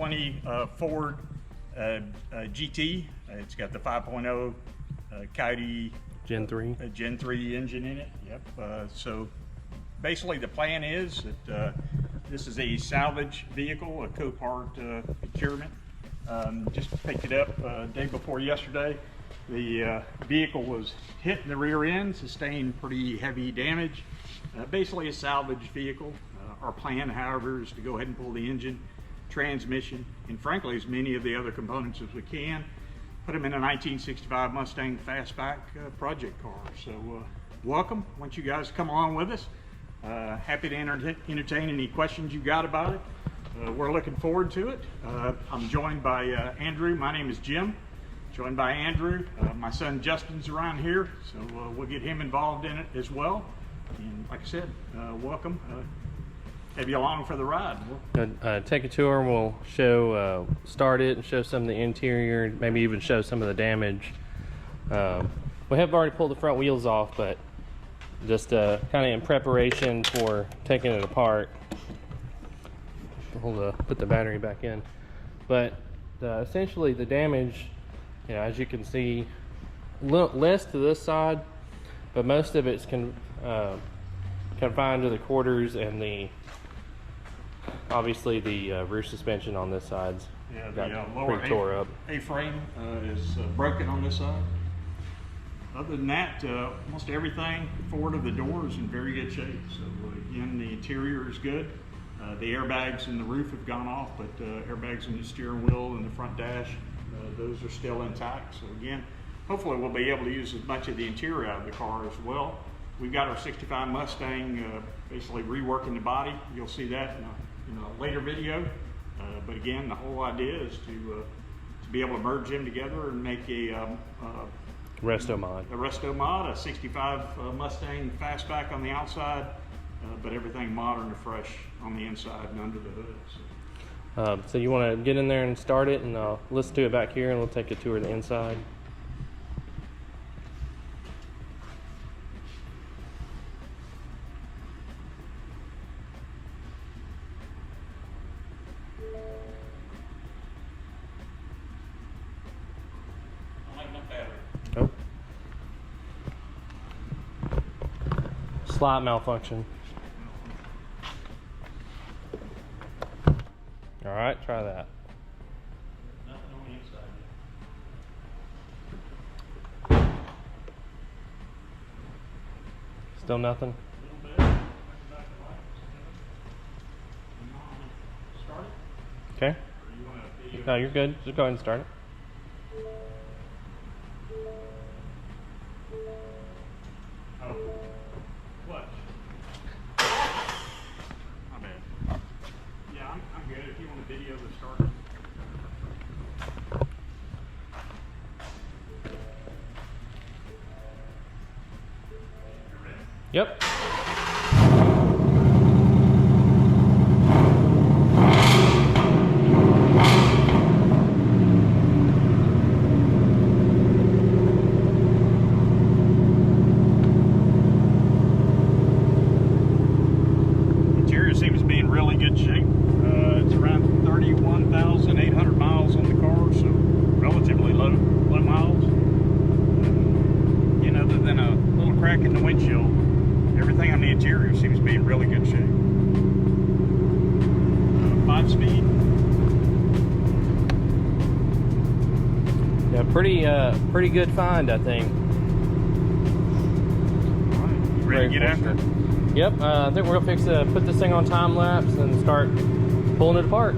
2020 Ford GT. It's got the 5.0 Coyote Gen 3. Gen 3 engine in it. Yep. So basically the plan is that this is a salvage vehicle, a Copart procurement. Just picked it up day before yesterday. The vehicle was hit in the rear end, sustained pretty heavy damage. Basically a salvage vehicle. Our plan, however, is to go ahead and pull the engine, transmission, and frankly as many of the other components as we can, put them in a 1965 Mustang Fastback project car. So welcome, once you guys come along with us. Happy to entertain any questions you got about it. We're looking forward to it. I'm joined by Andrew. My name is Jim. Joined by Andrew. My son Justin's around here, so we'll get him involved in it as well. And like I said, welcome. Have you along for the ride? Take a tour and we'll show, start it and show some of the interior, maybe even show some of the damage. We have already pulled the front wheels off, but just kind of in preparation for taking it apart. We'll put the battery back in. But essentially the damage, you know, as you can see, less to this side, but most of it's confined to the quarters and obviously the rear suspension on this side's got lower tore up. A-frame is broken on this side. Other than that, almost everything forward of the door is in very good shape. So again, the interior is good. The airbags in the roof have gone off, but airbags in the steering wheel and the front dash, those are still intact. So again, hopefully we'll be able to use as much of the interior out of the car as well. We've got our 65 Mustang basically reworking the body. You'll see that in a later video. But again, the whole idea is to be able to merge them together and make a RESTOMOD. A RESTOMOD, a 65 Mustang Fastback on the outside, but everything modern and fresh on the inside and under the hood. So you want to get in there and start it, and I'll listen to it back here, and we'll take a tour of the inside. Oh. Slight malfunction. All right, try that. Nothing on the inside yet. Still nothing? A little bit. Start it? Okay. Or you want a video? No, you're good. Just go ahead and start it. Oh. What? My bad. Yeah, I'm good. If you want a video to start. Yep. Interior seems to be in really good shape. It's around 31,800 miles on the car, so relatively low miles. Other than a little crack in the windshield, everything on the interior seems to be in really good shape. 5-speed. Yeah, pretty good find, I think. All right, you ready to get after it? Yep, I think we're gonna fix put this thing on time lapse and start pulling it apart.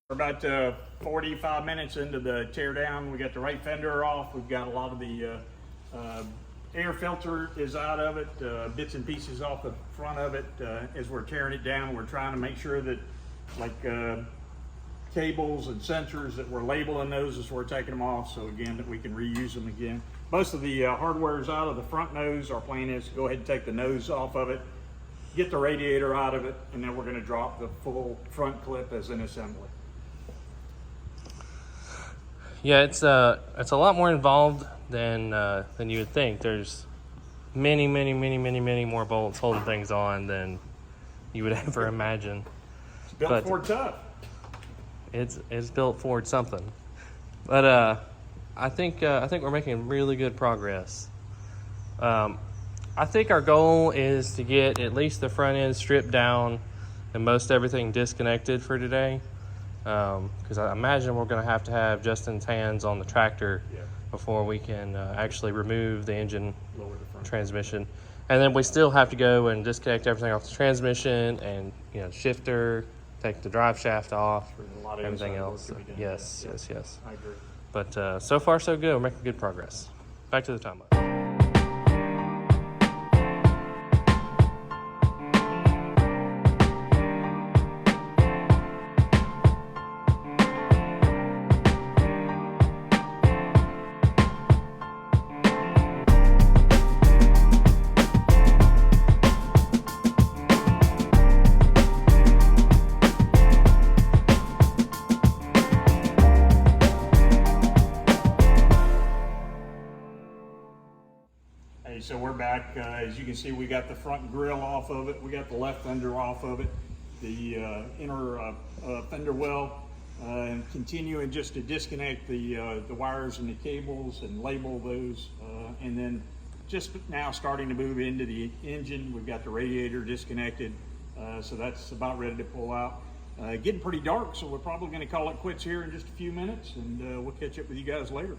We're about 45 minutes into the tear down. We got the right fender off. We've got a lot of the air filter is out of it, bits and pieces off the front of it. As we're tearing it down, we're trying to make sure that like cables and sensors that we're labeling those as we're taking them off, so again that we can reuse them again. Most of the hardware is out of the front nose. Our plan is to go ahead and take the nose off of it, get the radiator out of it, and then we're going to drop the full front clip as an assembly. Yeah, it's a lot more involved than you would think. There's many more bolts holding things on than you would ever imagine. It's built for tough. It's built for something. But I think we're making really good progress. I think our goal is to get at least the front end stripped down and most everything disconnected for today. Because I imagine we're going to have Justin's hands on the tractor before we can actually remove the engine transmission. And then we still have to go and disconnect everything off the transmission and shifter, take the drive shaft off, everything else. Yes. I agree. But so far so good. We're making good progress. Back to the time lapse. So we're back. As you can see, we got the front grille off of it. We got the left fender off of it. The inner fender well, and continuing just to disconnect the wires and the cables and label those. And then just now starting to move into the engine. We've got the radiator disconnected. So that's about ready to pull out. Getting pretty dark, so we're probably going to call it quits here in just a few minutes, and we'll catch up with you guys later.